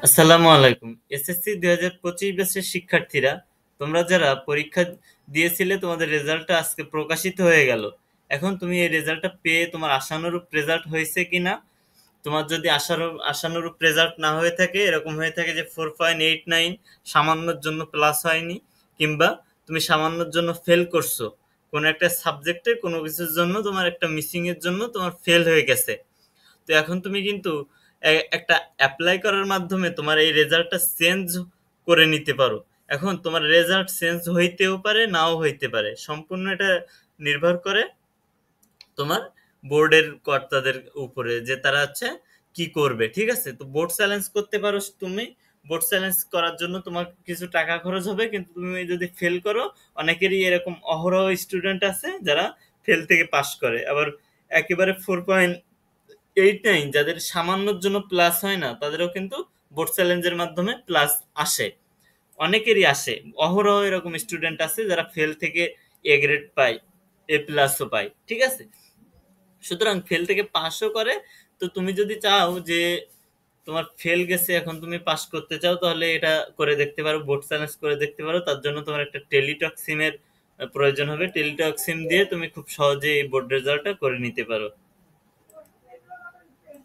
আসসালামু আলাইকুম। এসএসসি 2025 ব্যাচের শিক্ষার্থীরা, তোমরা যারা পরীক্ষা দিয়েছিলে তোমাদের রেজাল্টটা আজকে প্রকাশিত হয়ে গেল। এখন তুমি এই রেজাল্টটা পেয়ে তোমার আশানুরূপ রেজাল্ট হয়েছে কিনা, তোমার যদি আশানুরূপ রেজাল্ট না হয়ে থাকে, এরকম হয়ে থাকে যে 4.89 সামান্যর জন্য প্লাস হয়নি, কিংবা তুমি সামান্যর জন্য ফেল করছো, কোনো একটা সাবজেক্টে কোনো কিছুর জন্য তোমার একটা মিসিং এর জন্য তোমার ফেল হয়ে গেছে, তো এখন তুমি কিন্তু একটা অ্যাপ্লাই করার মাধ্যমে তোমার এই রেজাল্টটা চেঞ্জ করে নিতে পারো। এখন তোমার রেজাল্ট চেঞ্জ হইতেও পারে, নাও হইতে পারে, সম্পূর্ণ এটা নির্ভর করে তোমার বোর্ডের কর্তাদের উপরে, যে তারা হচ্ছে কি করবে। ঠিক আছে, তো বোর্ড চ্যালেঞ্জ করতে পারো তুমি। বোর্ড চ্যালেঞ্জ করার জন্য তোমার কিছু টাকা খরচ হবে, কিন্তু তুমি যদি ফেল করো, অনেকেরই এরকম অহরহ স্টুডেন্ট আছে যারা ফেল থেকে পাশ করে। আবার একেবারে 4.89 যাদের সামান্যর জন্য প্লাস হয় না, তাদেরও কিন্তু বোর্ড চ্যালেঞ্জের মাধ্যমে প্লাস আসে, অনেকেরই আসে। অহরহ এরকম স্টুডেন্ট আছে যারা ফেল থেকে এ গ্রেড পায়, এ প্লাসও পায়। ঠিক আছে, সুতরাং ফেল থেকে পাসও করে। তো তুমি যদি চাও যে তোমার ফেল গেছে, এখন তুমি পাস করতে চাও, তাহলে এটা করে দেখতে পারো, বোর্ড চ্যালেঞ্জ করে দেখতে পারো। তার জন্য তোমার একটা টেলিটক সিমের প্রয়োজন হবে। টেলিটক সিম দিয়ে তুমি খুব সহজে এই বোর্ড রেজাল্টটা করে নিতে পারো।